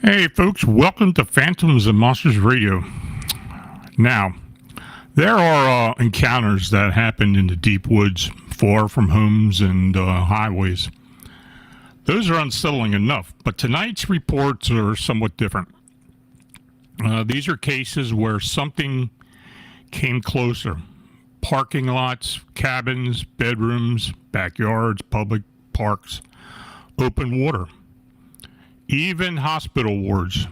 Hey folks, welcome to Phantoms and Monsters Radio. Now, there are encounters that happen in the deep woods, far from homes and highways. Those are unsettling enough, but tonight's reports are somewhat different. These are cases where something came closer. Parking lots, cabins, bedrooms, backyards, public parks, open water. Even hospital wards.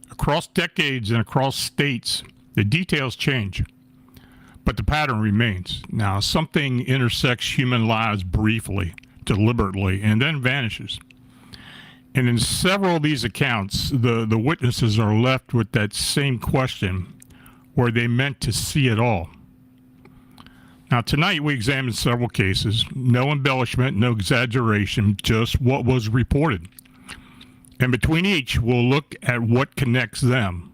Across decades and across states, the details change, but the pattern remains. Now, something intersects human lives briefly, deliberately, and then vanishes. And in several of these accounts, the witnesses are left with that same question, were they meant to see it all? Now, tonight we examined several cases. No embellishment, no exaggeration, just what was reported. And between each, we'll look at what connects them.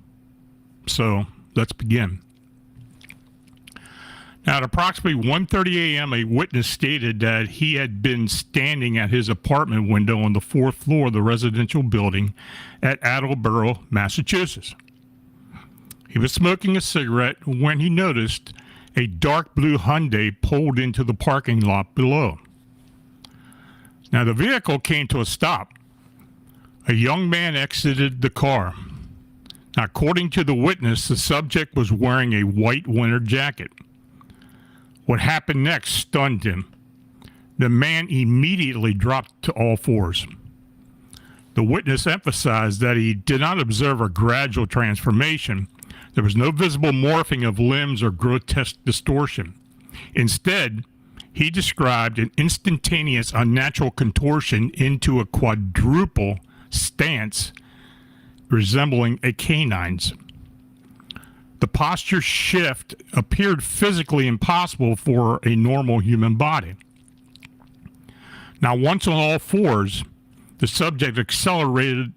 So let's begin. Now, at approximately 1:30 a.m., a witness stated that he had been standing at his apartment window on the 4th floor of the residential building at Attleboro, Massachusetts. He was smoking a cigarette when he noticed a dark blue Hyundai pulled into the parking lot below. Now, the vehicle came to a stop. A young man exited the car. Now, according to the witness, the subject was wearing a white winter jacket. What happened next stunned him. The man immediately dropped to all fours. The witness emphasized that he did not observe a gradual transformation. There was no visible morphing of limbs or grotesque distortion. Instead, he described an instantaneous unnatural contortion into a quadrupedal stance resembling a canine's. The posture shift appeared physically impossible for a normal human body. Now, once on all fours, the subject accelerated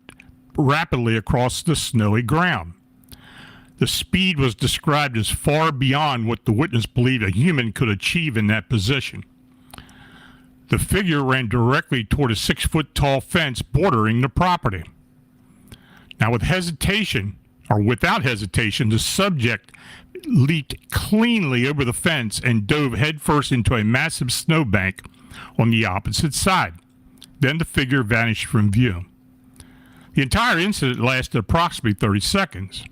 rapidly across the snowy ground. The speed was described as far beyond what the witness believed a human could achieve in that position. The figure ran directly toward a 6-foot-tall fence bordering the property. Now, without hesitation, the subject leaped cleanly over the fence and dove headfirst into a massive snowbank on the opposite side. Then the figure vanished from view. The entire incident lasted approximately 30 seconds.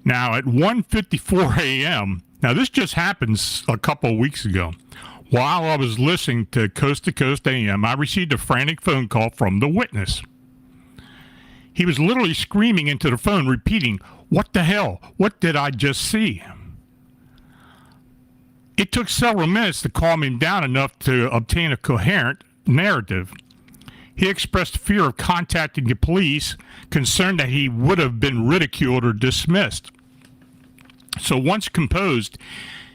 Now, at 1:54 a.m., Now, this just happened a couple of weeks ago. While I was listening to Coast AM, I received a frantic phone call from the witness. He was literally screaming into the phone, repeating, "What the hell? What did I just see?" It took several minutes to calm him down enough to obtain a coherent narrative. He expressed fear of contacting the police, concerned that he would have been ridiculed or dismissed. So once composed,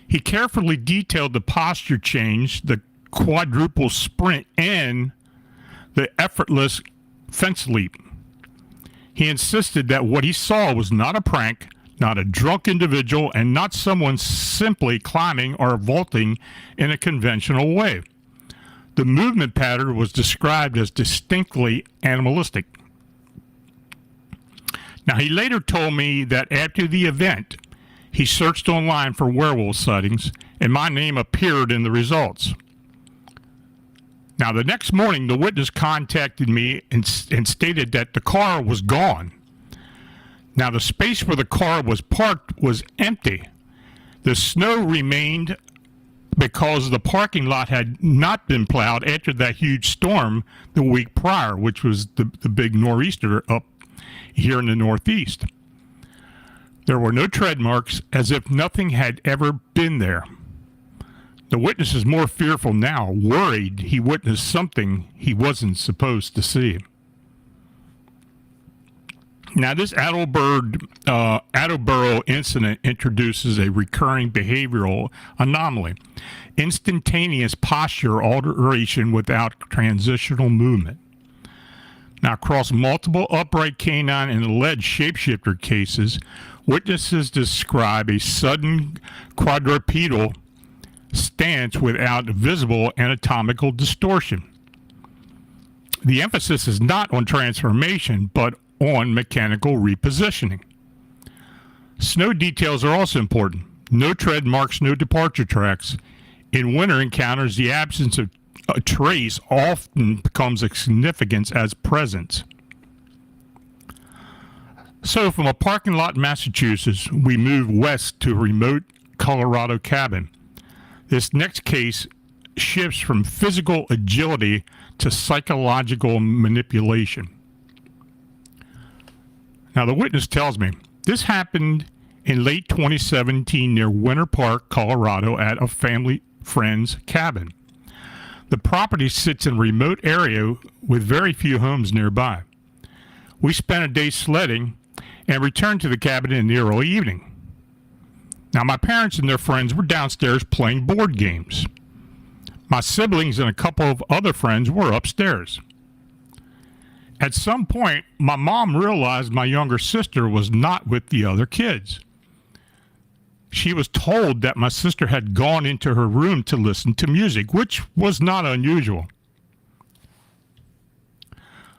he carefully detailed the posture change, the quadrupedal sprint, and the effortless fence leap. He insisted that what he saw was not a prank, not a drunk individual, and not someone simply climbing or vaulting in a conventional way. The movement pattern was described as distinctly animalistic. Now, he later told me that after the event, he searched online for werewolf sightings, and my name appeared in the results. Now, the next morning, the witness contacted me and stated that the car was gone. Now, the space where the car was parked was empty. The snow remained because the parking lot had not been plowed after that huge storm the week prior, which was the big nor'easter up here in the Northeast. There were no tread marks, as if nothing had ever been there. The witness is more fearful now, worried he witnessed something he wasn't supposed to see. Now, this Attleboro incident introduces a recurring behavioral anomaly: instantaneous posture alteration without transitional movement. Now, across multiple upright canine and alleged shapeshifter cases, witnesses describe a sudden quadrupedal stance without visible anatomical distortion. The emphasis is not on transformation, but on mechanical repositioning. Snow details are also important. No tread marks, no departure tracks. In winter encounters, the absence of a trace often becomes of significance as presence. So from a parking lot in Massachusetts, we move west to a remote Colorado cabin. This next case shifts from physical agility to psychological manipulation. Now, the witness tells me this happened in late 2017 near Winter Park, Colorado, at a family friend's cabin. The property sits in a remote area with very few homes nearby. We spent a day sledding and returned to the cabin in the early evening. Now, my parents and their friends were downstairs playing board games. My siblings and a couple of other friends were upstairs. At some point, my mom realized my younger sister was not with the other kids. She was told that my sister had gone into her room to listen to music, which was not unusual.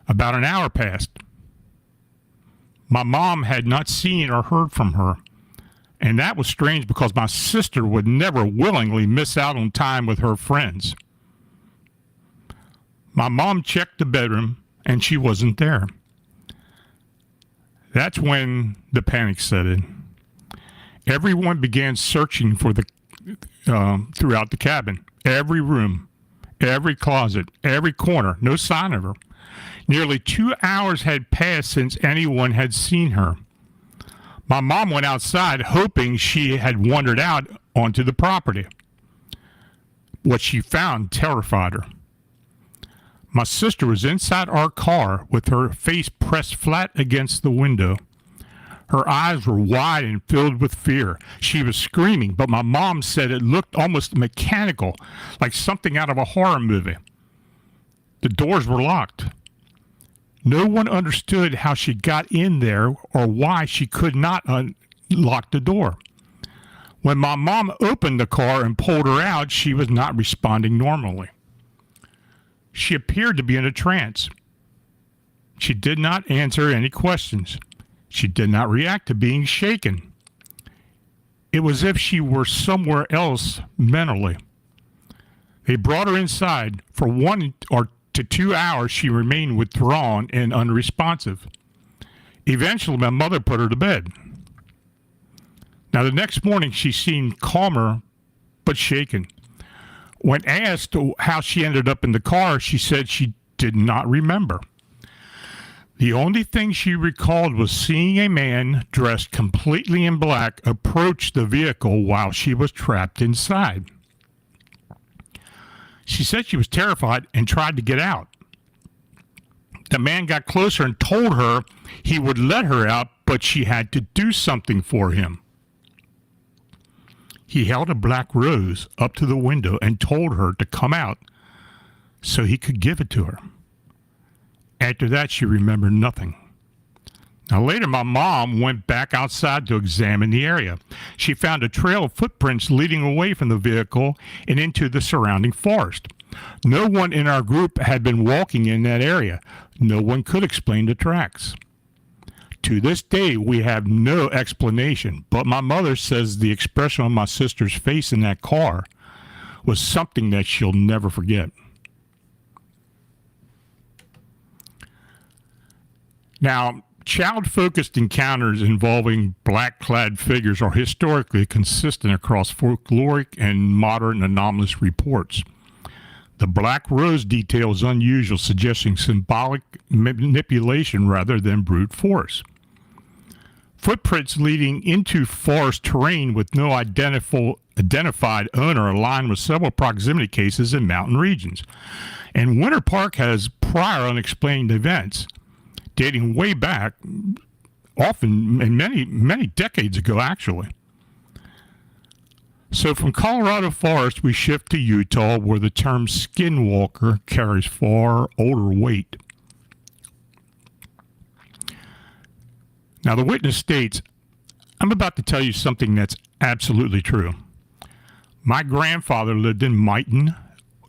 About an hour passed. My mom had not seen or heard from her, and that was strange because my sister would never willingly miss out on time with her friends. My mom checked the bedroom, and she wasn't there. That's when the panic set in. Everyone began searching for throughout the cabin, every room, every closet, every corner, no sign of her. Nearly 2 hours had passed since anyone had seen her. My mom went outside hoping she had wandered out onto the property. What she found terrified her. My sister was inside our car with her face pressed flat against the window. Her eyes were wide and filled with fear. She was screaming, but my mom said it looked almost mechanical, like something out of a horror movie. The doors were locked. No one understood how she got in there or why she could not unlock the door. When my mom opened the car and pulled her out, she was not responding normally. She appeared to be in a trance. She did not answer any questions. She did not react to being shaken. It was as if she were somewhere else mentally. They brought her inside. For 1 to 2 hours, she remained withdrawn and unresponsive. Eventually, my mother put her to bed. Now, the next morning, she seemed calmer but shaken. When asked how she ended up in the car, she said she did not remember. The only thing she recalled was seeing a man dressed completely in black approach the vehicle while she was trapped inside. She said she was terrified and tried to get out. The man got closer and told her he would let her out, but she had to do something for him. He held a black rose up to the window and told her to come out so he could give it to her. After that, she remembered nothing. Now, later, my mom went back outside to examine the area. She found a trail of footprints leading away from the vehicle and into the surrounding forest. No one in our group had been walking in that area. No one could explain the tracks. To this day, we have no explanation, but my mother says the expression on my sister's face in that car was something that she'll never forget. Now, child-focused encounters involving black-clad figures are historically consistent across folkloric and modern anomalous reports. The black rose detail is unusual, suggesting symbolic manipulation rather than brute force. Footprints leading into forest terrain with no identified owner align with several proximity cases in mountain regions. And Winter Park has prior unexplained events dating way back, often and many decades ago, actually. So from Colorado forest, we shift to Utah, where the term skinwalker carries far older weight. Now, the witness states, I'm about to tell you something that's absolutely true. My grandfather lived in Mighton,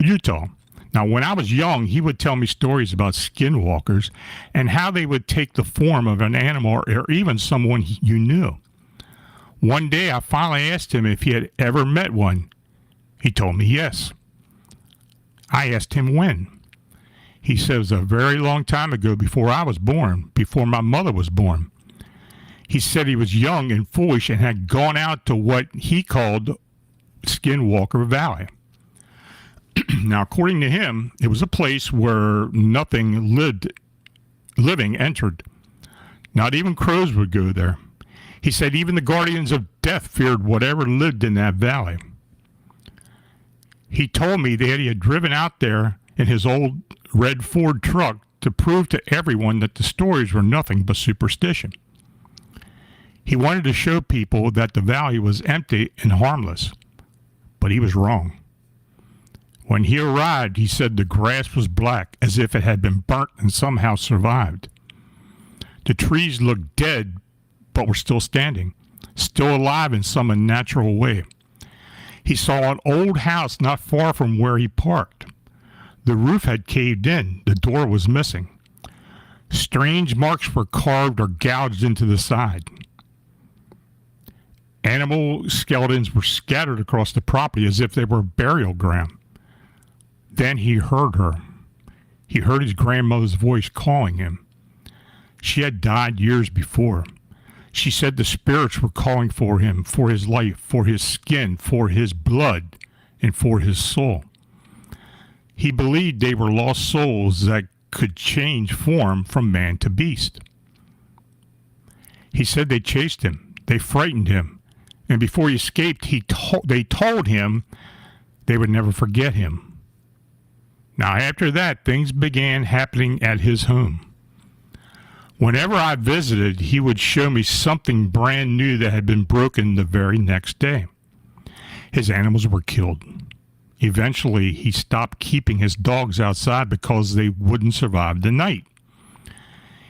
Utah. Now, when I was young, he would tell me stories about skinwalkers and how they would take the form of an animal or even someone you knew. One day, I finally asked him if he had ever met one. He told me yes. I asked him when. He said it was a very long time ago, before I was born, before my mother was born. He said he was young and foolish and had gone out to what he called Skinwalker Valley. Now, according to him, it was a place where nothing living entered. Not even crows would go there. He said even the guardians of death feared whatever lived in that valley. He told me that he had driven out there in his old red Ford truck to prove to everyone that the stories were nothing but superstition. He wanted to show people that the valley was empty and harmless, but he was wrong. When he arrived, he said the grass was black, as if it had been burnt and somehow survived. The trees looked dead, but were still standing, still alive in some unnatural way. He saw an old house not far from where he parked. The roof had caved in. The door was missing. Strange marks were carved or gouged into the side. Animal skeletons were scattered across the property as if they were burial ground. Then he heard her. He heard his grandmother's voice calling him. She had died years before. She said the spirits were calling for him, for his life, for his skin, for his blood, and for his soul. He believed they were lost souls that could change form from man to beast. He said they chased him, they frightened him, and before he escaped, they told him they would never forget him. Now, after that, things began happening at his home. Whenever I visited, he would show me something brand new that had been broken the very next day. His animals were killed. Eventually, he stopped keeping his dogs outside because they wouldn't survive the night.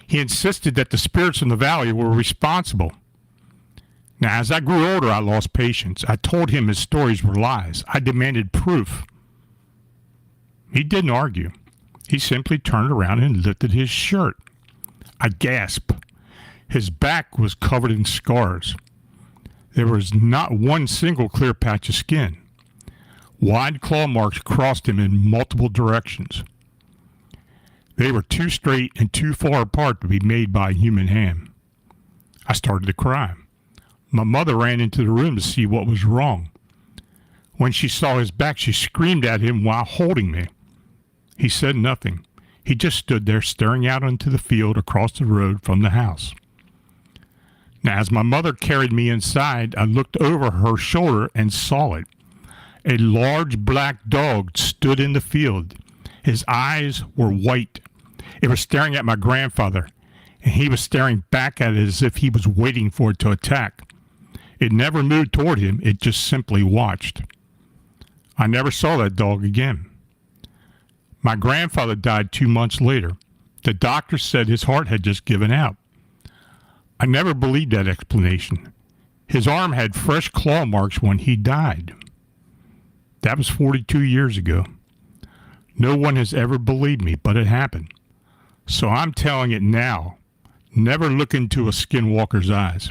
He insisted that the spirits in the valley were responsible. Now, as I grew older, I lost patience. I told him his stories were lies. I demanded proof. He didn't argue. He simply turned around and lifted his shirt. I gasped. His back was covered in scars. There was not one single clear patch of skin. Wide claw marks crossed him in multiple directions. They were too straight and too far apart to be made by a human hand. I started to cry. My mother ran into the room to see what was wrong. When she saw his back, she screamed at him while holding me. He said nothing. He just stood there staring out into the field across the road from the house. Now, as my mother carried me inside, I looked over her shoulder and saw it. A large black dog stood in the field. His eyes were white. It was staring at my grandfather, and he was staring back at it as if he was waiting for it to attack. It never moved toward him. It just simply watched. I never saw that dog again. My grandfather died 2 months later. The doctor said his heart had just given out. I never believed that explanation. His arm had fresh claw marks when he died. That was 42 years ago. No one has ever believed me, but it happened. So I'm telling it now. Never look into a skinwalker's eyes.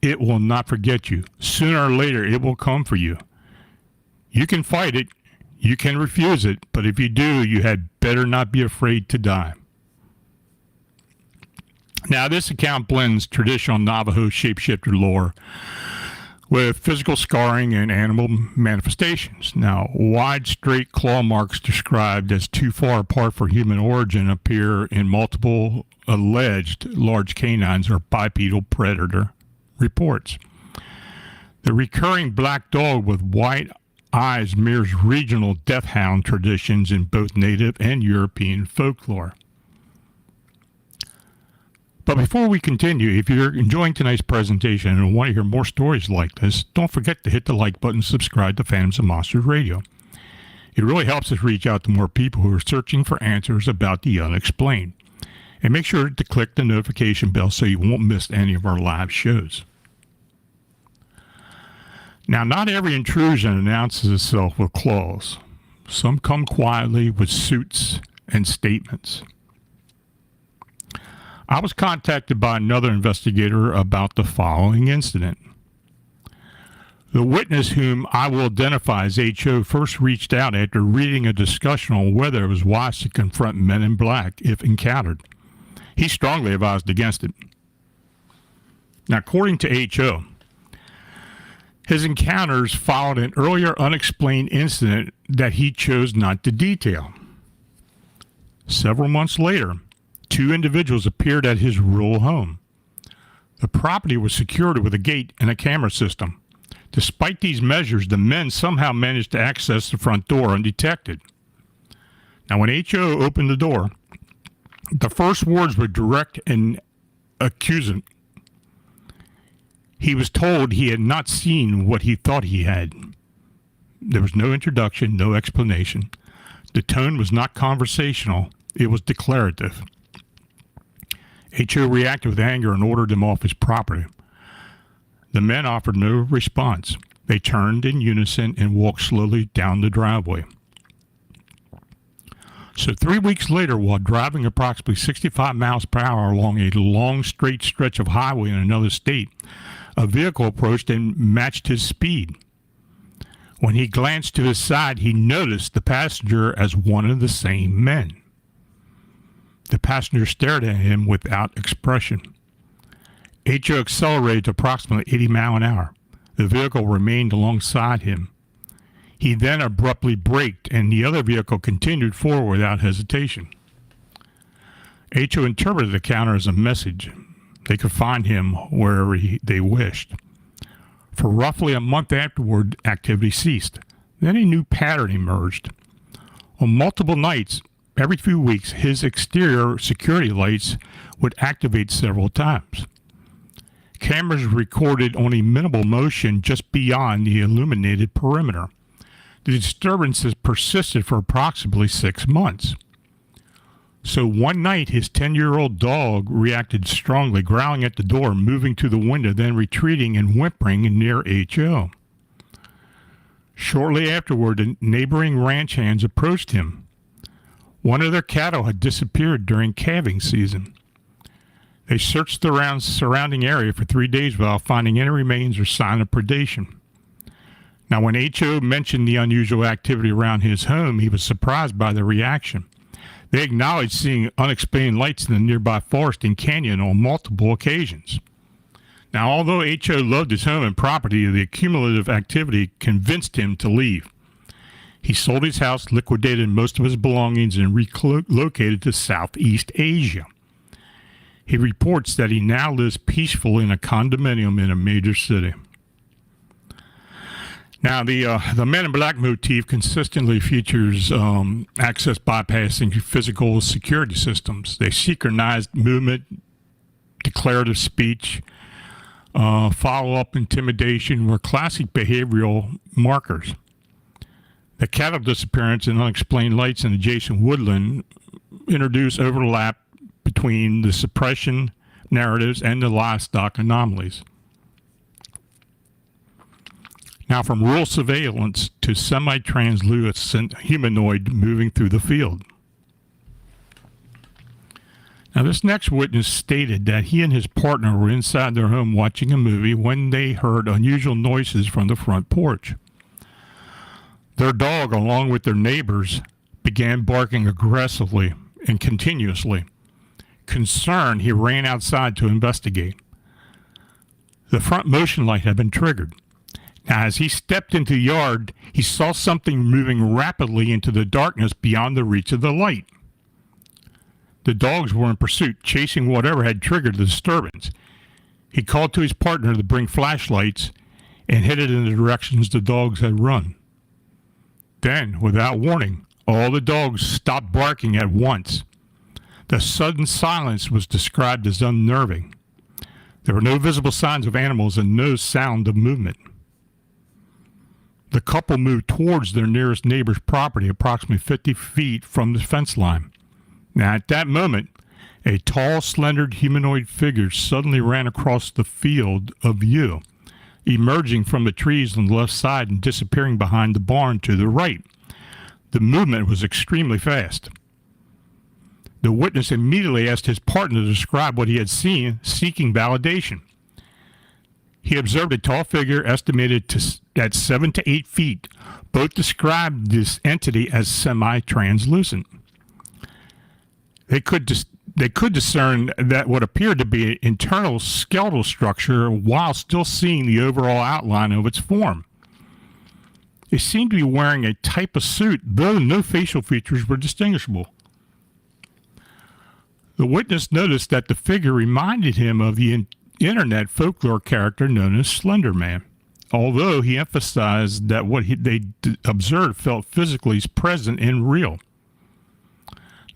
It will not forget you. Sooner or later, it will come for you. You can fight it. You can refuse it. But if you do, you had better not be afraid to die. Now, this account blends traditional Navajo shapeshifter lore with physical scarring and animal manifestations. Now, wide, straight claw marks described as too far apart for human origin appear in multiple alleged large canines or bipedal predator reports. The recurring black dog with white eyes mirrors regional death hound traditions in both native and European folklore. But before we continue, if you're enjoying tonight's presentation and want to hear more stories like this, don't forget to hit the like button and subscribe to Phantoms and Monsters Radio. It really helps us reach out to more people who are searching for answers about the unexplained. And make sure to click the notification bell so you won't miss any of our live shows. Now, not every intrusion announces itself with claws. Some come quietly with suits and statements. I was contacted by another investigator about the following incident. The witness, whom I will identify as H.O., first reached out after reading a discussion on whether it was wise to confront men in black if encountered. He strongly advised against it. Now, according to H.O., his encounters followed an earlier unexplained incident that he chose not to detail. Several months later, 2 individuals appeared at his rural home. The property was secured with a gate and a camera system. Despite these measures, the men somehow managed to access the front door undetected. Now, when H.O. opened the door, the first words were direct and accusant. He was told he had not seen what he thought he had. There was no introduction, no explanation. The tone was not conversational. It was declarative. H.O. reacted with anger and ordered him off his property. The men offered no response. They turned in unison and walked slowly down the driveway. So 3 weeks later, while driving approximately 65 miles per hour along a long straight stretch of highway in another state, a vehicle approached and matched his speed. When he glanced to his side, he noticed the passenger as one of the same men. The passenger stared at him without expression. H.O. accelerated to approximately 80 miles an hour. The vehicle remained alongside him. He then abruptly braked, and the other vehicle continued forward without hesitation. H.O. interpreted the encounter as a message. They could find him wherever they wished. For roughly a month afterward, activity ceased. Then a new pattern emerged. On multiple nights, every few weeks, his exterior security lights would activate several times. Cameras recorded only minimal motion just beyond the illuminated perimeter. The disturbances persisted for approximately 6 months. So one night, his 10-year-old dog reacted strongly, growling at the door, moving to the window, then retreating and whimpering near H.O. Shortly afterward, the neighboring ranch hands approached him. One of their cattle had disappeared during calving season. They searched the surrounding area for 3 days without finding any remains or sign of predation. Now, when H.O. mentioned the unusual activity around his home, he was surprised by the reaction. They acknowledged seeing unexplained lights in the nearby forest and canyon on multiple occasions. Now, although H.O. loved his home and property, the accumulative activity convinced him to leave. He sold his house, liquidated most of his belongings, and relocated to Southeast Asia. He reports that he now lives peacefully in a condominium in a major city. Now, the Men in Black motif consistently features access bypassing physical security systems. They synchronized movement, declarative speech, follow-up intimidation were classic behavioral markers. The cattle disappearance and unexplained lights in adjacent woodland introduce overlap between the suppression narratives and the livestock anomalies. Now, from rural surveillance to semi-translucent humanoid moving through the field. Now, this next witness stated that he and his partner were inside their home watching a movie when they heard unusual noises from the front porch. Their dog, along with their neighbors, began barking aggressively and continuously. Concerned, he ran outside to investigate. The front motion light had been triggered. Now, as he stepped into the yard, he saw something moving rapidly into the darkness beyond the reach of the light. The dogs were in pursuit, chasing whatever had triggered the disturbance. He called to his partner to bring flashlights and headed in the directions the dogs had run. Then, without warning, all the dogs stopped barking at once. The sudden silence was described as unnerving. There were no visible signs of animals and no sound of movement. The couple moved towards their nearest neighbor's property, approximately 50 feet from the fence line. Now, at that moment, a tall, slender humanoid figure suddenly ran across the field of view, emerging from the trees on the left side and disappearing behind the barn to the right. The movement was extremely fast. The witness immediately asked his partner to describe what he had seen, seeking validation. He observed a tall figure estimated at 7 to 8 feet. Both described this entity as semi-translucent. They could discern that what appeared to be an internal skeletal structure while still seeing the overall outline of its form. It seemed to be wearing a type of suit, though no facial features were distinguishable. The witness noticed that the figure reminded him of the internet folklore character known as Slender Man, although he emphasized that what they observed felt physically present and real.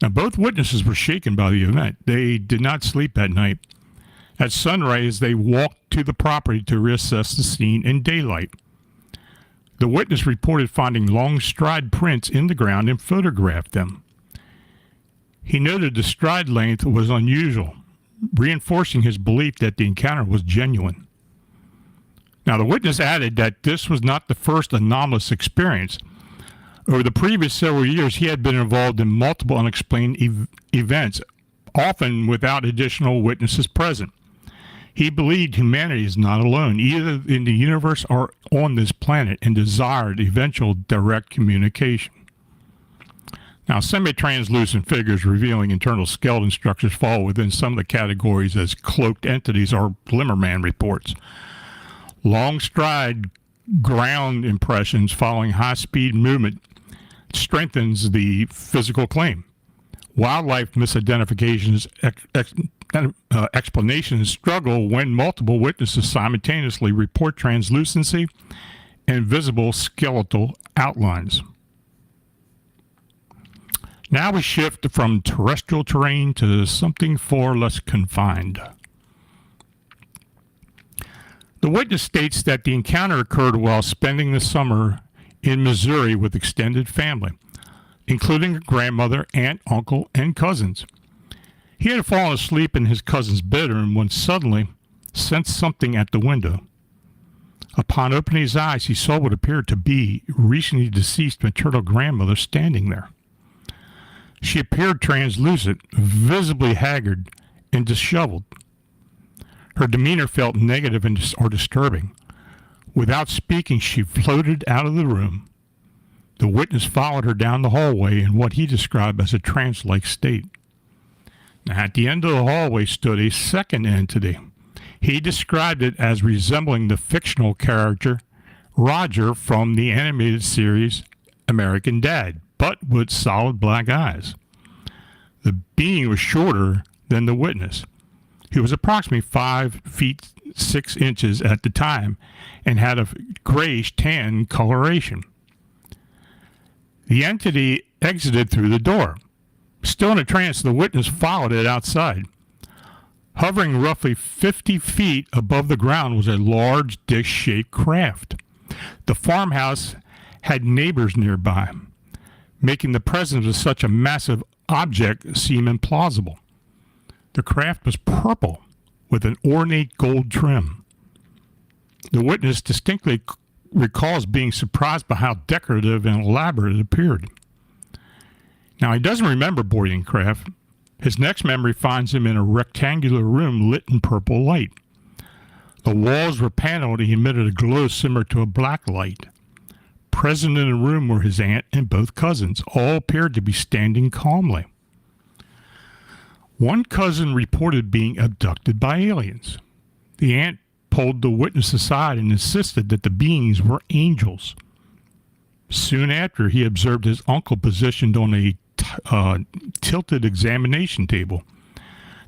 Now, both witnesses were shaken by the event. They did not sleep that night. At sunrise, they walked to the property to reassess the scene in daylight. The witness reported finding long stride prints in the ground and photographed them. He noted the stride length was unusual, reinforcing his belief that the encounter was genuine. Now, the witness added that this was not the first anomalous experience. Over the previous several years, he had been involved in multiple unexplained events, often without additional witnesses present. He believed humanity is not alone, either in the universe or on this planet, and desired eventual direct communication. Now, semi-translucent figures revealing internal skeleton structures fall within some of the categories as cloaked entities or Glimmerman reports. Long stride ground impressions following high-speed movement strengthens the physical claim. Wildlife misidentifications explanations struggle when multiple witnesses simultaneously report translucency and visible skeletal outlines. Now we shift from terrestrial terrain to something far less confined. The witness states that the encounter occurred while spending the summer in Missouri with extended family, including a grandmother, aunt, uncle, and cousins. He had fallen asleep in his cousin's bedroom when suddenly sensed something at the window. Upon opening his eyes, he saw what appeared to be recently deceased maternal grandmother standing there. She appeared translucent, visibly haggard, and disheveled. Her demeanor felt negative or disturbing. Without speaking, she floated out of the room. The witness followed her down the hallway in what he described as a trance-like state. Now, at the end of the hallway stood a second entity. He described it as resembling the fictional character Roger from the animated series American Dad, but with solid black eyes. The being was shorter than the witness. He was approximately 5 feet 6 inches at the time and had a grayish tan coloration. The entity exited through the door. Still in a trance, the witness followed it outside. Hovering roughly 50 feet above the ground was a large dish-shaped craft. The farmhouse had neighbors nearby, making the presence of such a massive object seem implausible. The craft was purple with an ornate gold trim. The witness distinctly recalls being surprised by how decorative and elaborate it appeared. Now, he doesn't remember boarding the craft. His next memory finds him in a rectangular room lit in purple light. The walls were paneled and emitted a glow similar to a black light. Present in the room were his aunt and both cousins. All appeared to be standing calmly. One cousin reported being abducted by aliens. The aunt pulled the witness aside and insisted that the beings were angels. Soon after, he observed his uncle positioned on a tilted examination table.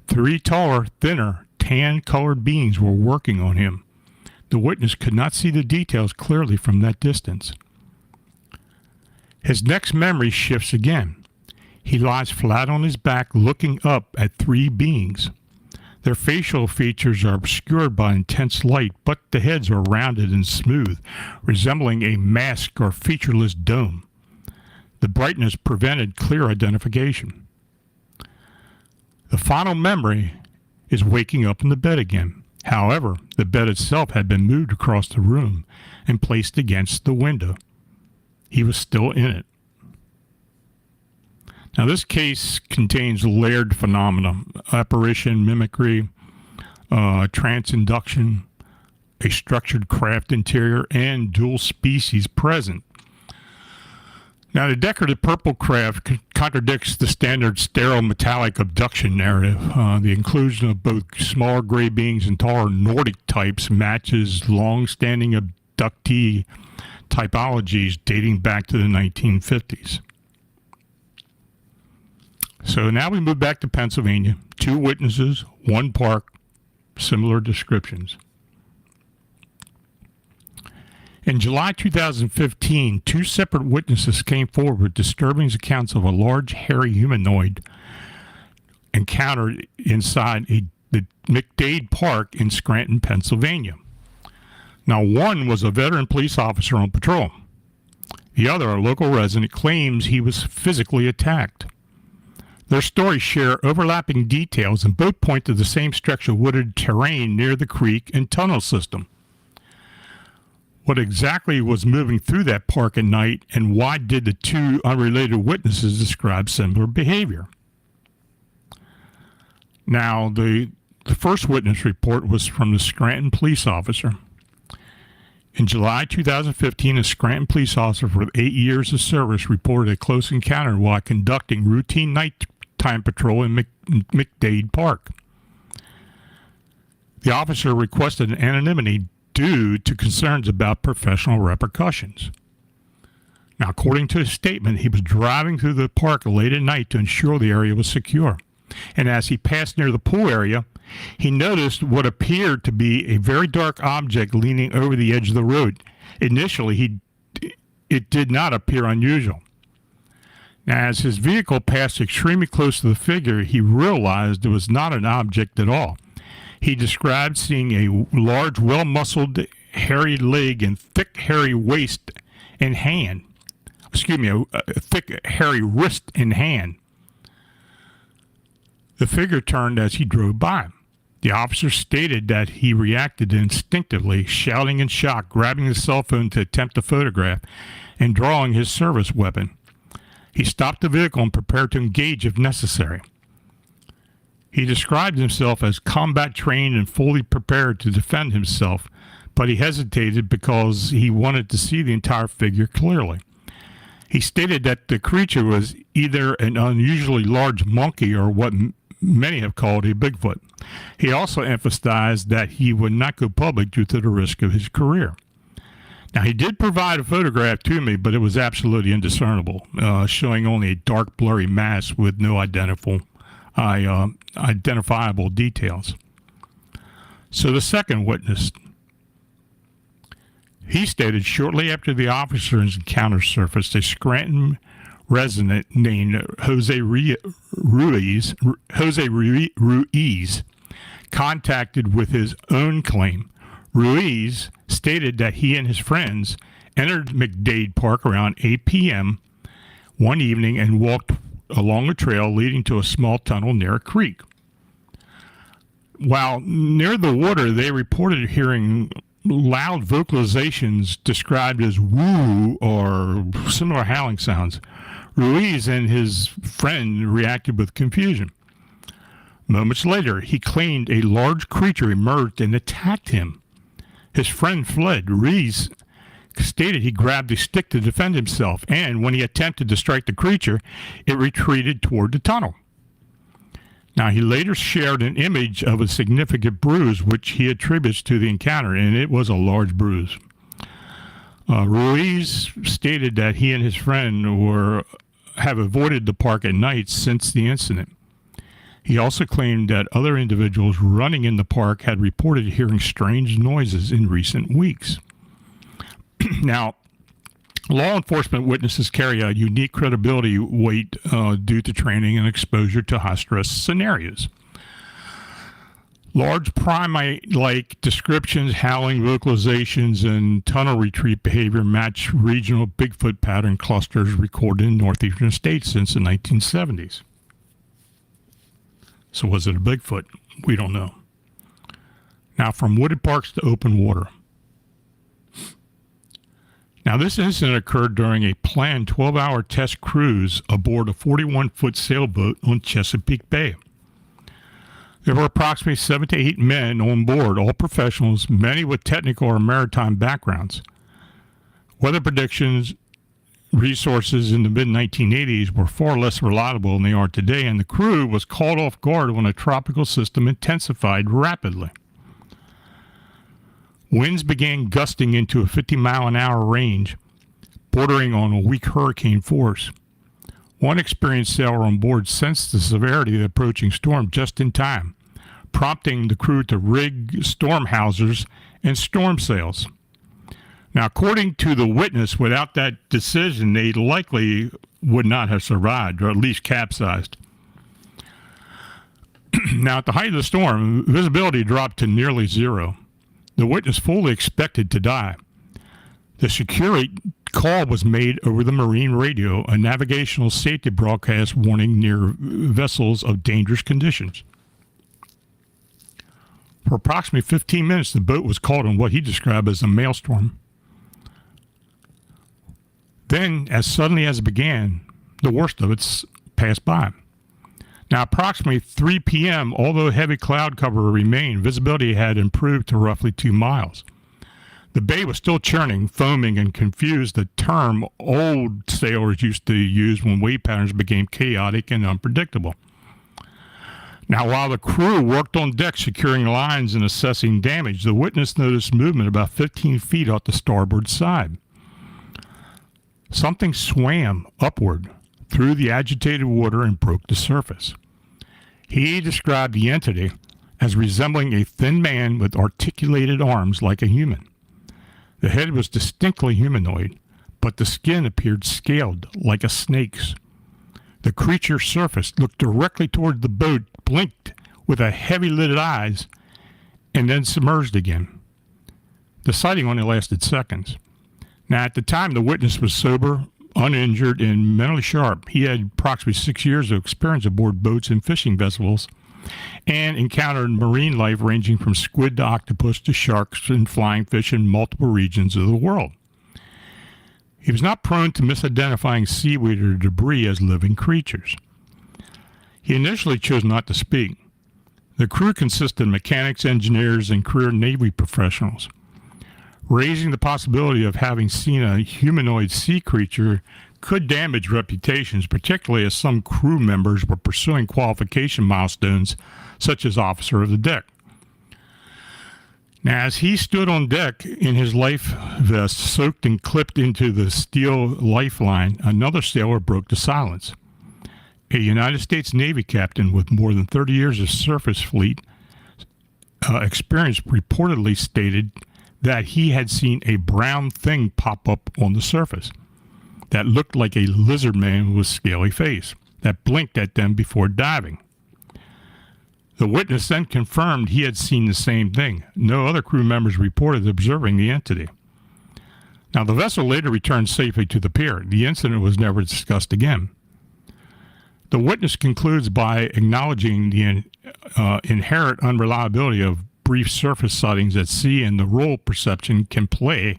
3 taller, thinner, tan-colored beings were working on him. The witness could not see the details clearly from that distance. His next memory shifts again. He lies flat on his back looking up at 3 beings. Their facial features are obscured by intense light, but the heads are rounded and smooth, resembling a mask or featureless dome. The brightness prevented clear identification. The final memory is waking up in the bed again. However, the bed itself had been moved across the room and placed against the window. He was still in it. Now, this case contains layered phenomena: apparition, mimicry, trance induction, a structured craft interior, and dual species present. Now, the decorative purple craft contradicts the standard sterile metallic abduction narrative. The inclusion of both smaller gray beings and taller Nordic types matches long-standing abductee typologies dating back to the 1950s. So now we move back to Pennsylvania. 2 witnesses, 1 park, similar descriptions. In July 2015, 2 separate witnesses came forward with disturbing accounts of a large, hairy humanoid encountered inside the McDade Park in Scranton, Pennsylvania. Now, one was a veteran police officer on patrol. The other, a local resident, claims he was physically attacked. Their stories share overlapping details and both point to the same stretch of wooded terrain near the creek and tunnel system. What exactly was moving through that park at night, and why did the 2 unrelated witnesses describe similar behavior? Now, the first witness report was from the Scranton police officer. In July 2015, a Scranton police officer with 8 years of service reported a close encounter while conducting routine nighttime patrol in McDade Park. The officer requested anonymity due to concerns about professional repercussions. Now, according to his statement, he was driving through the park late at night to ensure the area was secure. And as he passed near the pool area, he noticed what appeared to be a very dark object leaning over the edge of the road. Initially, it did not appear unusual. Now, as his vehicle passed extremely close to the figure, he realized it was not an object at all. He described seeing a large, well-muscled, hairy leg and thick, hairy waist and hand. A thick, hairy wrist and hand. The figure turned as he drove by. The officer stated that he reacted instinctively, shouting in shock, grabbing his cell phone to attempt a photograph, and drawing his service weapon. He stopped the vehicle and prepared to engage if necessary. He described himself as combat trained and fully prepared to defend himself, but he hesitated because he wanted to see the entire figure clearly. He stated that the creature was either an unusually large monkey or what many have called a Bigfoot. He also emphasized that he would not go public due to the risk of his career. Now, he did provide a photograph to me, but it was absolutely indiscernible, showing only a dark, blurry mass with no identifiable details. So the second witness, he stated shortly after the officer's encounter surfaced, a Scranton resident named Jose Ruiz contacted with his own claim. Ruiz stated that he and his friends entered McDade Park around 8 p.m. one evening and walked along a trail leading to a small tunnel near a creek. While near the water, they reported hearing loud vocalizations described as woo or similar howling sounds. Ruiz and his friend reacted with confusion. Moments later, he claimed a large creature emerged and attacked him. His friend fled. Ruiz stated he grabbed a stick to defend himself, and when he attempted to strike the creature, it retreated toward the tunnel. Now, he later shared an image of a significant bruise, which he attributes to the encounter, and it was a large bruise. Ruiz stated that he and his friend have avoided the park at night since the incident. He also claimed that other individuals running in the park had reported hearing strange noises in recent weeks. Now, law enforcement witnesses carry a unique credibility weight due to training and exposure to high-stress scenarios. Large primate-like descriptions, howling vocalizations, and tunnel retreat behavior match regional Bigfoot pattern clusters recorded in northeastern states since the 1970s. So was it a Bigfoot? We don't know. Now, from wooded parks to open water. Now, this incident occurred during a planned 12-hour test cruise aboard a 41-foot sailboat on Chesapeake Bay. There were approximately 7 to 8 men on board, all professionals, many with technical or maritime backgrounds. Weather predictions resources in the mid-1980s were far less reliable than they are today, and the crew was caught off guard when a tropical system intensified rapidly. Winds began gusting into a 50-mile-an-hour range, bordering on a weak hurricane force. One experienced sailor on board sensed the severity of the approaching storm just in time, prompting the crew to rig storm hawsers and storm sails. Now, according to the witness, without that decision, they likely would not have survived, or at least capsized. Now, at the height of the storm, visibility dropped to nearly zero. The witness fully expected to die. The security call was made over the marine radio, a navigational safety broadcast warning near vessels of dangerous conditions. For approximately 15 minutes, the boat was caught in what he described as a maelstrom. Then, as suddenly as it began, the worst of it passed by. Now, approximately 3 p.m., although heavy cloud cover remained, visibility had improved to roughly 2 miles. The bay was still churning, foaming, and confused, the term old sailors used to use when wave patterns became chaotic and unpredictable. Now, while the crew worked on deck securing lines and assessing damage, the witness noticed movement about 15 feet off the starboard side. Something swam upward through the agitated water and broke the surface. He described the entity as resembling a thin man with articulated arms like a human. The head was distinctly humanoid, but the skin appeared scaled like a snake's. The creature surfaced, looked directly toward the boat, blinked with a heavy-lidded eyes, and then submerged again. The sighting only lasted seconds. Now, at the time, the witness was sober, uninjured, and mentally sharp. He had approximately 6 years of experience aboard boats and fishing vessels and encountered marine life ranging from squid to octopus to sharks and flying fish in multiple regions of the world. He was not prone to misidentifying seaweed or debris as living creatures. He initially chose not to speak. The crew consisted of mechanics, engineers, and career Navy professionals. Raising the possibility of having seen a humanoid sea creature could damage reputations, particularly as some crew members were pursuing qualification milestones, such as officer of the deck. Now, as he stood on deck in his life vest, soaked and clipped into the steel lifeline, another sailor broke the silence. A United States Navy captain with more than 30 years of surface fleet experience reportedly stated that he had seen a brown thing pop up on the surface that looked like a lizard man with a scaly face that blinked at them before diving. The witness then confirmed he had seen the same thing. No other crew members reported observing the entity. Now, the vessel later returned safely to the pier. The incident was never discussed again. The witness concludes by acknowledging the inherent unreliability of brief surface sightings at sea and the role perception can play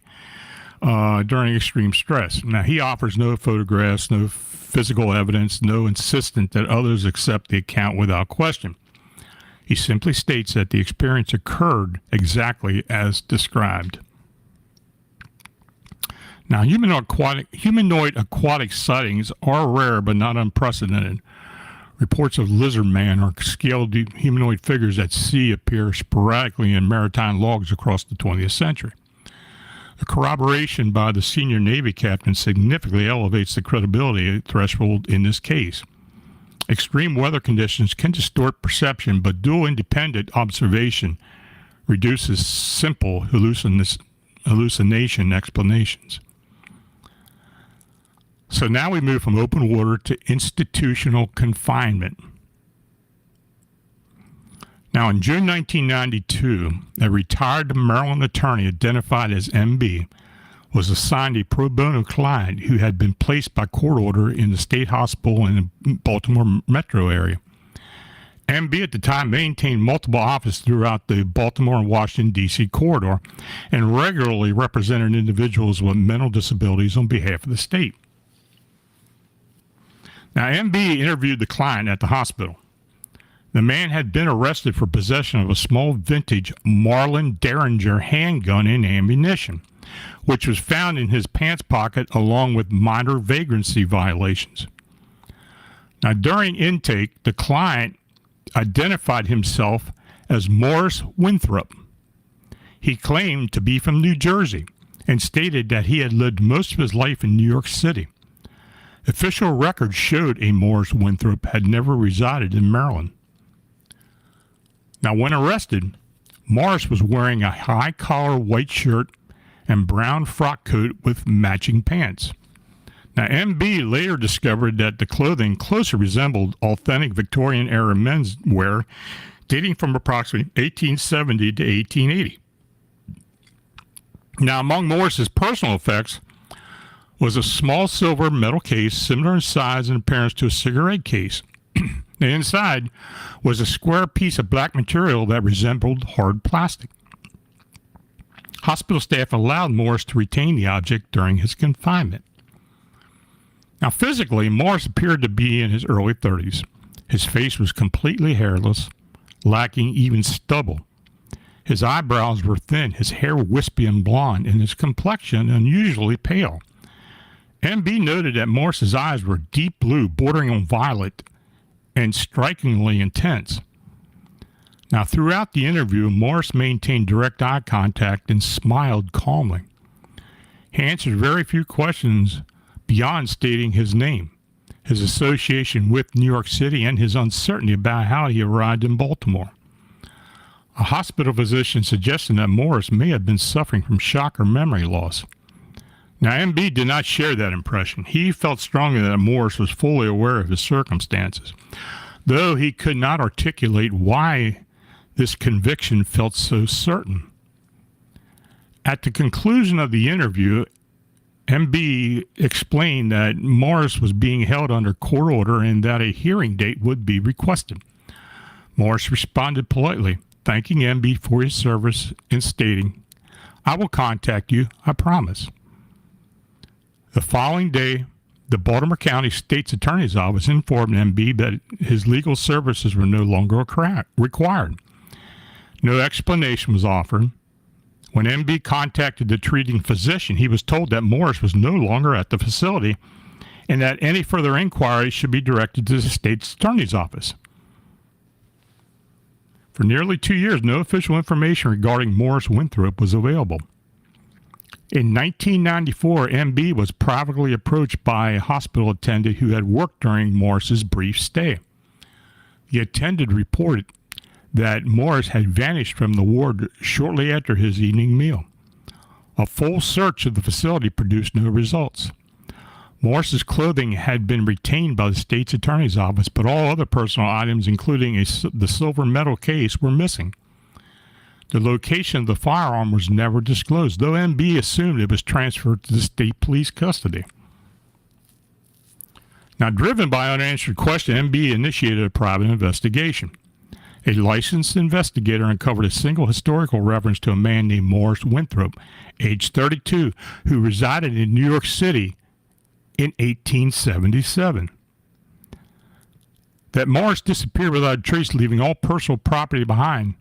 during extreme stress. Now, he offers no photographs, no physical evidence, no insistence that others accept the account without question. He simply states that the experience occurred exactly as described. Now, humanoid aquatic sightings are rare but not unprecedented. Reports of lizard man or scaled humanoid figures at sea appear sporadically in maritime logs across the 20th century. The corroboration by the senior Navy captain significantly elevates the credibility threshold in this case. Extreme weather conditions can distort perception, but dual independent observation reduces simple hallucination explanations. So now we move from open water to institutional confinement. Now, in June 1992, a retired Maryland attorney identified as MB was assigned a pro bono client who had been placed by court order in the state hospital in the Baltimore metro area. MB at the time maintained multiple offices throughout the Baltimore and Washington, D.C. corridor and regularly represented individuals with mental disabilities on behalf of the state. Now, MB interviewed the client at the hospital. The man had been arrested for possession of a small vintage Marlin Derringer handgun and ammunition, which was found in his pants pocket along with minor vagrancy violations. Now, during intake, the client identified himself as Morris Winthrop. He claimed to be from New Jersey and stated that he had lived most of his life in New York City. Official records showed a Morris Winthrop had never resided in Maryland. Now, when arrested, Morris was wearing a high-collar white shirt and brown frock coat with matching pants. Now, MB later discovered that the clothing closely resembled authentic Victorian-era menswear dating from approximately 1870 to 1880. Now, among Morris's personal effects was a small silver metal case similar in size and appearance to a cigarette case. The inside was a square piece of black material that resembled hard plastic. Hospital staff allowed Morris to retain the object during his confinement. Now, physically, Morris appeared to be in his early 30s. His face was completely hairless, lacking even stubble. His eyebrows were thin, his hair wispy and blonde, and his complexion unusually pale. MB noted that Morris's eyes were deep blue, bordering on violet, and strikingly intense. Now, throughout the interview, Morris maintained direct eye contact and smiled calmly. He answered very few questions beyond stating his name, his association with New York City, and his uncertainty about how he arrived in Baltimore. A hospital physician suggested that Morris may have been suffering from shock or memory loss. Now, MB did not share that impression. He felt strongly that Morris was fully aware of his circumstances, though he could not articulate why this conviction felt so certain. At the conclusion of the interview, MB explained that Morris was being held under court order and that a hearing date would be requested. Morris responded politely, thanking MB for his service and stating, "I will contact you, I promise." The following day, the Baltimore County State's Attorney's Office informed MB that his legal services were no longer required. No explanation was offered. When MB contacted the treating physician, he was told that Morris was no longer at the facility and that any further inquiry should be directed to the state's attorney's office. For nearly 2 years, no official information regarding Morris Winthrop was available. In 1994, MB was privately approached by a hospital attendant who had worked during Morris's brief stay. The attendant reported that Morris had vanished from the ward shortly after his evening meal. A full search of the facility produced no results. Morris's clothing had been retained by the state's attorney's office, but all other personal items, including the silver metal case, were missing. The location of the firearm was never disclosed, though MB assumed it was transferred to the state police custody. Now, driven by unanswered questions, MB initiated a private investigation. A licensed investigator uncovered a single historical reference to a man named Morris Winthrop, age 32, who resided in New York City in 1877. That Morris disappeared without a trace, leaving all personal property behind.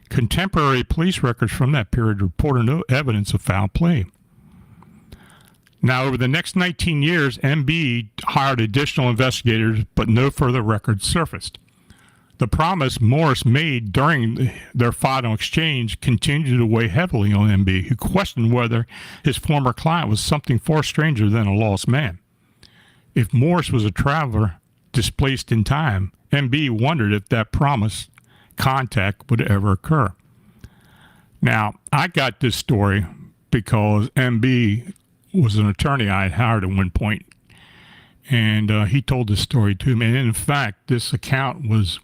Contemporary police records from that period reported no evidence of foul play. Now, over the next 19 years, MB hired additional investigators, but no further records surfaced. The promise Morris made during their final exchange continued to weigh heavily on MB, who questioned whether his former client was something far stranger than a lost man. If Morris was a traveler displaced in time, MB wondered if that promised contact would ever occur. Now, I got this story because MB was an attorney I had hired at one point, and he told this story to me. And in fact, this account was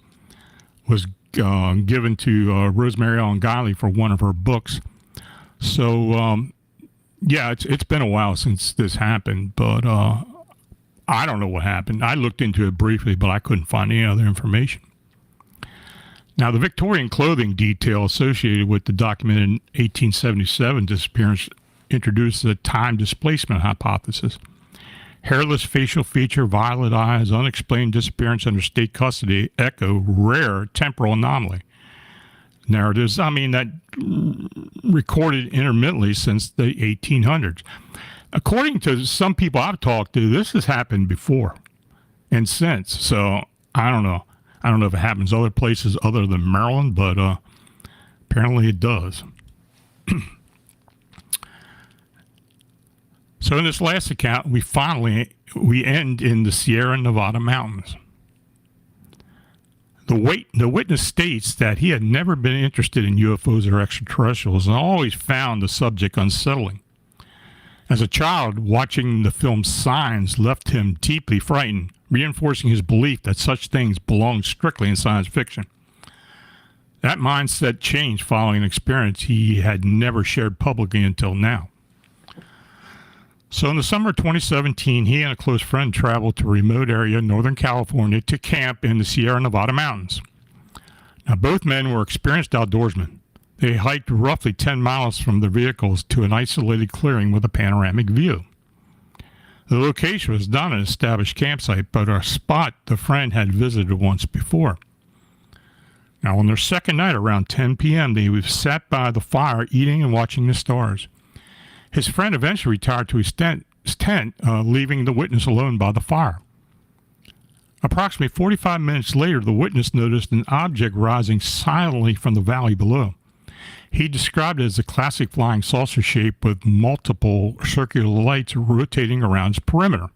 given to Rosemary Ellen Guiley for one of her books. So, yeah, it's been a while since this happened, but I don't know what happened. I looked into it briefly, but I couldn't find any other information. Now, the Victorian clothing detail associated with the documented 1877 disappearance introduced the time displacement hypothesis. Hairless facial feature, violet eyes, unexplained disappearance under state custody echo rare temporal anomaly narratives, that recorded intermittently since the 1800s. According to some people I've talked to, this has happened before and since. So I don't know. I don't know if it happens other places other than Maryland, but apparently it does. So in this last account, we end in the Sierra Nevada mountains. The witness states that he had never been interested in UFOs or extraterrestrials and always found the subject unsettling. As a child, watching the film Signs left him deeply frightened, reinforcing his belief that such things belong strictly in science fiction. That mindset changed following an experience he had never shared publicly until now. So in the summer of 2017, he and a close friend traveled to a remote area in Northern California to camp in the Sierra Nevada mountains. Now, both men were experienced outdoorsmen. They hiked roughly 10 miles from their vehicles to an isolated clearing with a panoramic view. The location was not an established campsite, but a spot the friend had visited once before. Now, on their second night around 10 p.m., they sat by the fire eating and watching the stars. His friend eventually retired to his tent, leaving the witness alone by the fire. Approximately 45 minutes later, the witness noticed an object rising silently from the valley below. He described it as a classic flying saucer shape with multiple circular lights rotating around its perimeter.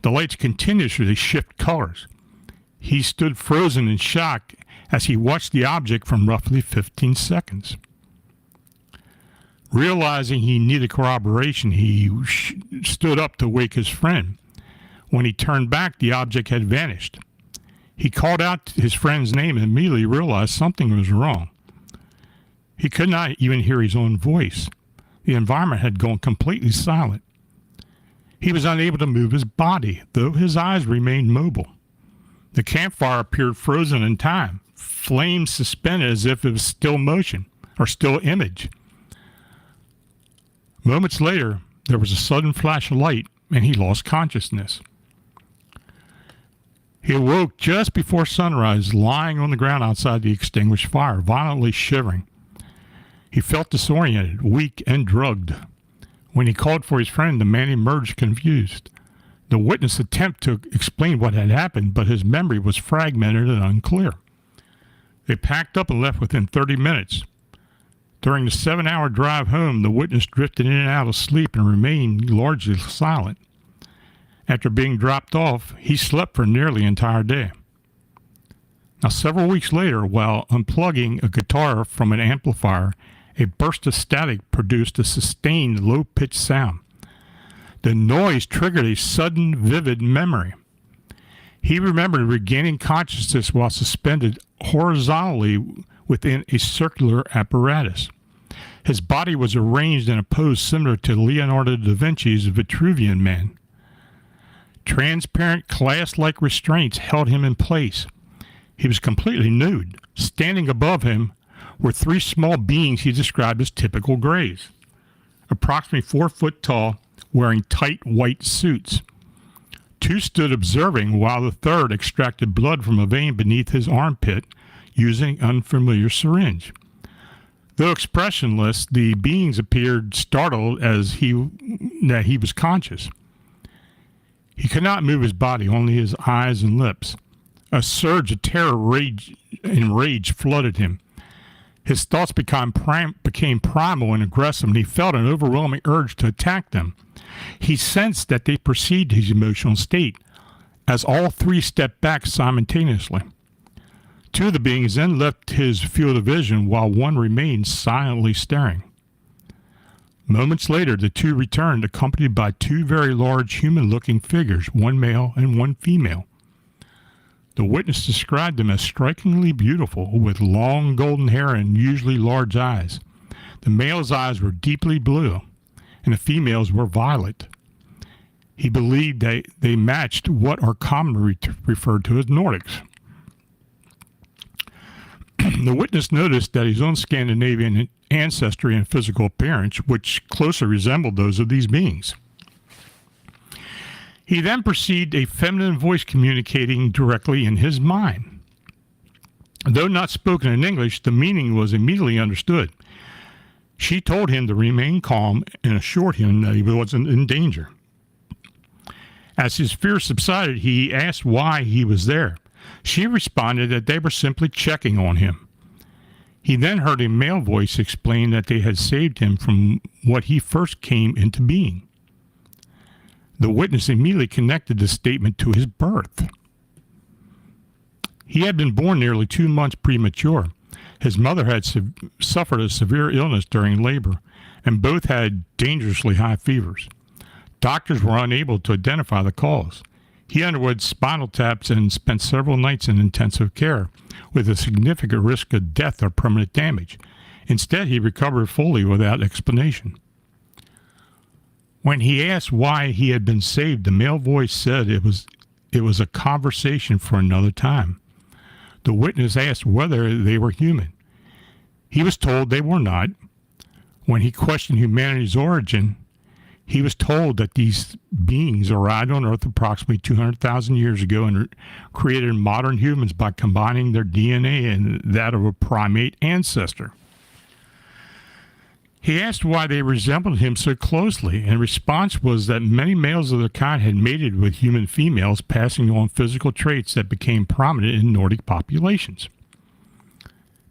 The lights continuously shift colors. He stood frozen in shock as he watched the object for roughly 15 seconds. Realizing he needed corroboration, he stood up to wake his friend. When he turned back, the object had vanished. He called out his friend's name and immediately realized something was wrong. He could not even hear his own voice. The environment had gone completely silent. He was unable to move his body, though his eyes remained mobile. The campfire appeared frozen in time, flames suspended as if it was still motion or still image. Moments later, there was a sudden flash of light, and he lost consciousness. He awoke just before sunrise, lying on the ground outside the extinguished fire, violently shivering. He felt disoriented, weak, and drugged. When he called for his friend, the man emerged confused. The witness attempted to explain what had happened, but his memory was fragmented and unclear. They packed up and left within 30 minutes. During the 7-hour drive home, the witness drifted in and out of sleep and remained largely silent. After being dropped off, he slept for nearly the entire day. Now, several weeks later, while unplugging a guitar from an amplifier, a burst of static produced a sustained, low-pitched sound. The noise triggered a sudden, vivid memory. He remembered regaining consciousness while suspended horizontally within a circular apparatus. His body was arranged in a pose similar to Leonardo da Vinci's Vitruvian Man. Transparent, glass-like restraints held him in place. He was completely nude. Standing above him were 3 small beings he described as typical grays, approximately 4 foot tall, wearing tight white suits. 2 stood observing while the third extracted blood from a vein beneath his armpit using an unfamiliar syringe. Though expressionless, the beings appeared startled that he was conscious. He could not move his body, only his eyes and lips. A surge of terror and rage flooded him. His thoughts became primal and aggressive, and he felt an overwhelming urge to attack them. He sensed that they perceived his emotional state, as all 3 stepped back simultaneously. 2 of the beings then left his field of vision, while one remained silently staring. Moments later, the 2 returned, accompanied by 2 very large human-looking figures, one male and one female. The witness described them as strikingly beautiful, with long golden hair and usually large eyes. The male's eyes were deeply blue, and the female's were violet. He believed they matched what are commonly referred to as Nordics. The witness noticed that his own Scandinavian ancestry and physical appearance, which closely resembled those of these beings. He then perceived a feminine voice communicating directly in his mind. Though not spoken in English, the meaning was immediately understood. She told him to remain calm and assured him that he wasn't in danger. As his fear subsided, he asked why he was there. She responded that they were simply checking on him. He then heard a male voice explain that they had saved him from what he first came into being. The witness immediately connected the statement to his birth. He had been born nearly 2 months premature. His mother had suffered a severe illness during labor, and both had dangerously high fevers. Doctors were unable to identify the cause. He underwent spinal taps and spent several nights in intensive care, with a significant risk of death or permanent damage. Instead, he recovered fully without explanation. When he asked why he had been saved, the male voice said it was a conversation for another time. The witness asked whether they were human. He was told they were not. When he questioned humanity's origin, he was told that these beings arrived on Earth approximately 200,000 years ago and created modern humans by combining their DNA and that of a primate ancestor. He asked why they resembled him so closely, and response was that many males of their kind had mated with human females, passing on physical traits that became prominent in Nordic populations.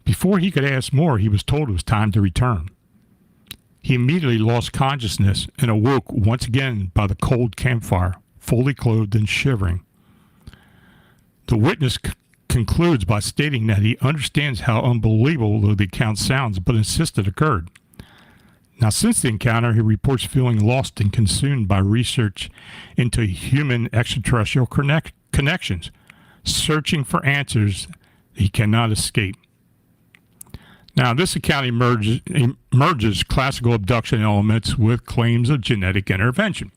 Before he could ask more, he was told it was time to return. He immediately lost consciousness and awoke once again by the cold campfire, fully clothed and shivering. The witness concludes by stating that he understands how unbelievable the account sounds, but insists it occurred. Now, since the encounter, he reports feeling lost and consumed by research into human extraterrestrial connections, searching for answers he cannot escape. Now, this account merges classical abduction elements with claims of genetic intervention.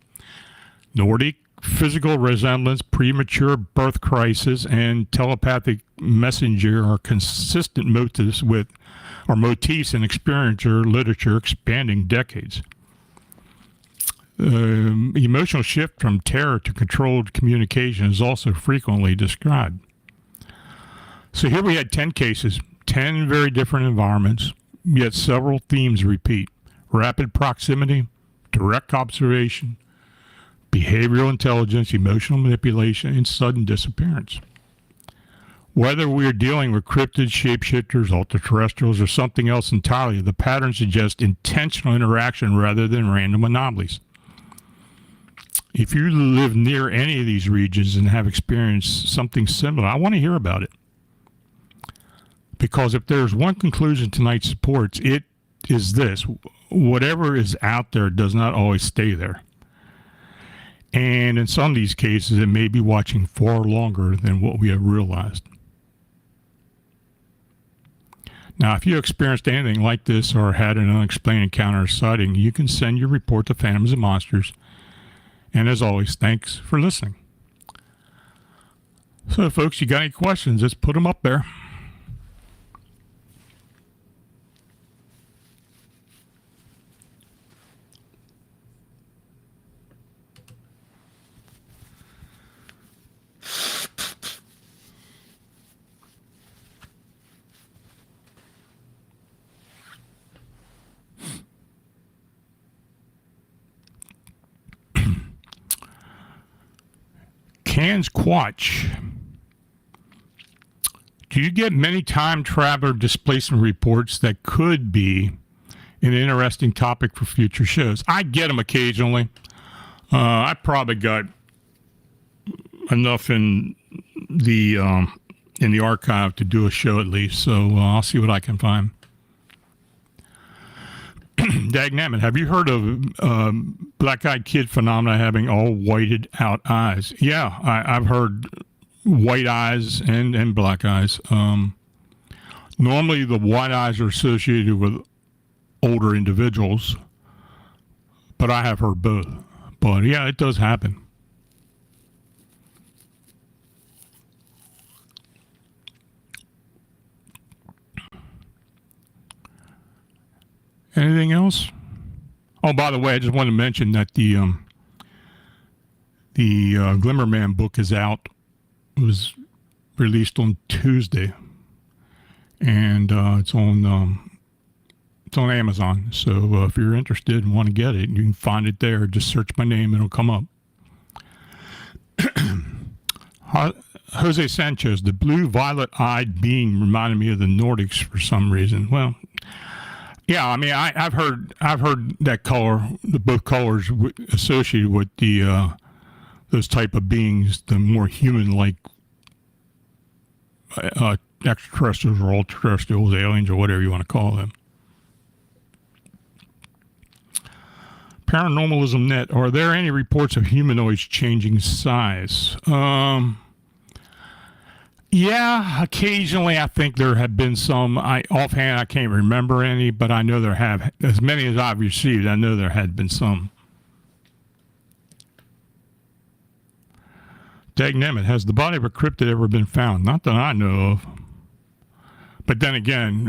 Nordic physical resemblance, premature birth crisis, and telepathic messenger are consistent motifs in experiencer literature spanning decades. Emotional shift from terror to controlled communication is also frequently described. So here we had 10 cases, 10 very different environments, yet several themes repeat: rapid proximity, direct observation, behavioral intelligence, emotional manipulation, and sudden disappearance. Whether we are dealing with cryptids, shapeshifters, ultra-terrestrials, or something else entirely, the pattern suggests intentional interaction rather than random anomalies. If you live near any of these regions and have experienced something similar, I want to hear about it. Because if there's one conclusion tonight supports, it is this: whatever is out there does not always stay there. And in some of these cases, it may be watching far longer than what we have realized. Now, if you experienced anything like this or had an unexplained encounter or sighting, you can send your report to Phantoms and Monsters. And as always, thanks for listening. So, folks, you got any questions, just put them up there. Cans Quatch. Do you get many time traveler displacement reports that could be an interesting topic for future shows? I get them occasionally. I probably got enough in the archive to do a show at least, so I'll see what I can find. Dagnammit, have you heard of black-eyed kid phenomena having all whited out eyes? Yeah, I've heard white eyes and black eyes. Normally the white eyes are associated with older individuals, but I have heard both. But yeah, it does happen. Anything else? Oh, by the way, I just wanted to mention that the Glimmerman book is out. It was released on Tuesday, and it's on Amazon. So if you're interested and want to get it, you can find it there. Just search my name; it'll come up. Jose Sanchez, the blue violet-eyed being reminded me of the Nordics for some reason. Well. Yeah, I mean, I've heard that color, both colors associated with the those type of beings, the more human-like extraterrestrials or ultra-terrestrials, aliens, or whatever you want to call them. Paranormalism Net, are there any reports of humanoids changing size? Yeah, occasionally I think there have been some. Offhand, I can't remember any, but I know there have. As many as I've received, I know there had been some. Dagnammit, has the body of a cryptid ever been found? Not that I know of. But then again,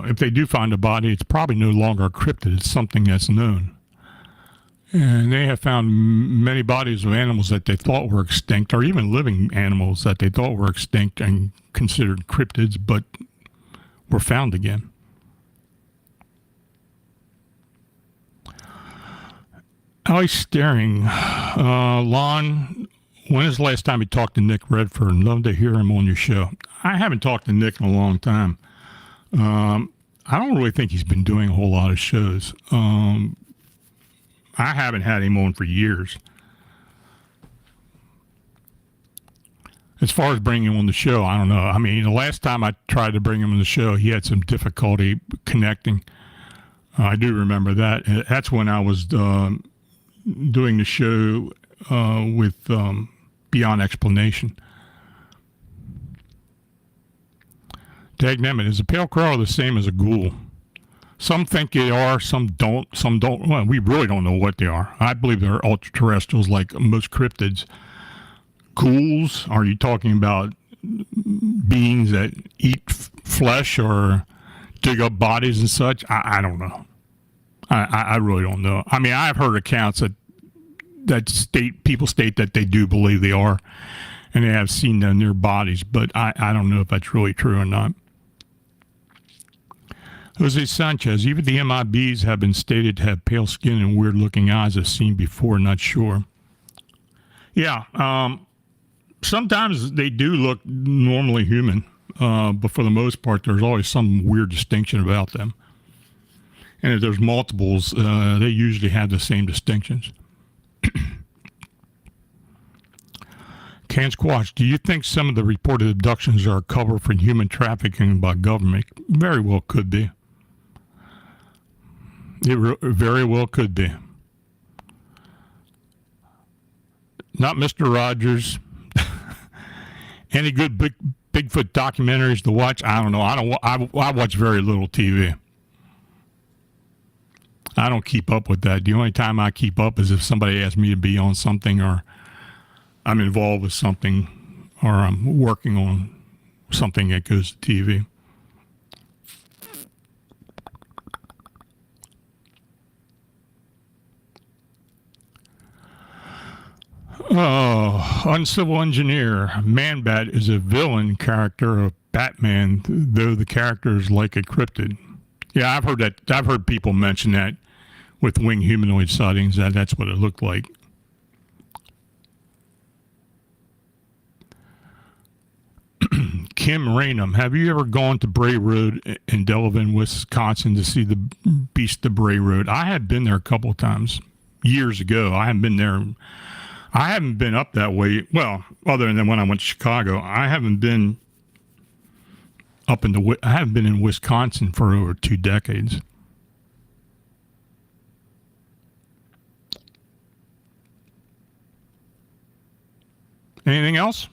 if they do find a body, it's probably no longer a cryptid. It's something that's known. And they have found many bodies of animals that they thought were extinct, or even living animals that they thought were extinct and considered cryptids, but were found again. Always staring. Lon, when is the last time you talked to Nick Redford? Love to hear him on your show. I haven't talked to Nick in a long time. I don't really think he's been doing a whole lot of shows. I haven't had him on for years. As far as bringing him on the show, I don't know. I mean, the last time I tried to bring him on the show, he had some difficulty connecting. I do remember that. That's when I was doing the show with Beyond Explanation. Dagnammit, is a pale crow the same as a ghoul? Some think they are, some don't. Well, we really don't know what they are. I believe they're ultra-terrestrials like most cryptids. Ghouls, are you talking about beings that eat flesh or dig up bodies and such? I don't know. I really don't know. I mean, I've heard accounts that people state that they do believe they are, and they have seen them near bodies, but I don't know if that's really true or not. Jose Sanchez, even the MIBs have been stated to have pale skin and weird-looking eyes, as seen before, not sure. I don't know if that's really true or not. Jose Sanchez, even the MIBs have been stated to have pale skin and weird-looking eyes, as seen before, not sure. Jose Sanchez, even the MIBs have been stated to have pale skin and weird-looking eyes, as seen before, not sure. Yeah. Sometimes they do look normally human, but for the most part, there's always some weird distinction about them. And if there's multiples, they usually have the same distinctions. Can Squatch, do you think some of the reported abductions are a cover for human trafficking by government? Very well could be. It very well could be. Not Mr. Rogers. Any good Bigfoot documentaries to watch? I don't know. I watch very little TV. I don't keep up with that. The only time I keep up is if somebody asks me to be on something, or I'm involved with something, or I'm working on something that goes to TV. Oh, Uncivil Engineer. Man-Bat is a villain character of Batman, though the character is like a cryptid. Yeah, I've heard that. I've heard people mention that with winged humanoid sightings, that's what it looked like. Kim Rainham, have you ever gone to Bray Road in Delavan, Wisconsin to see the Beast of Bray Road? I have been there a couple of times years ago. I haven't been there. I haven't been up that way. Well, other than when I went to Chicago, I haven't been I haven't been in Wisconsin for over 2 decades. Anything else?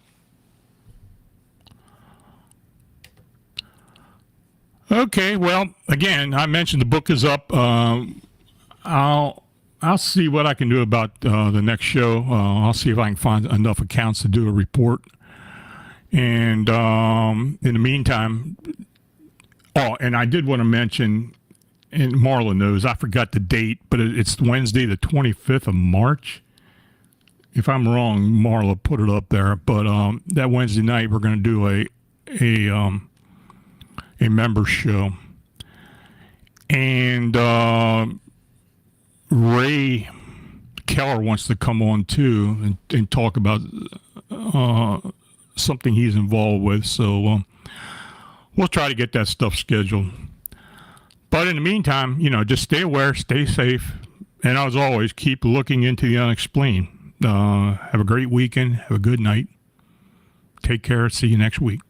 Okay, well, again, I mentioned the book is up. I'll see what I can do about the next show. I'll see if I can find enough accounts to do a report. And in the meantime, and I did want to mention, and Marla knows, I forgot the date, but it's Wednesday, the 25th of March. If I'm wrong, Marla put it up there. But that Wednesday night, we're going to do a member show. And Ray Keller wants to come on too and talk about something he's involved with. So we'll try to get that stuff scheduled. But in the meantime, just stay aware, stay safe, and as always, keep looking into the unexplained. Have a great weekend. Have a good night. Take care. See you next week.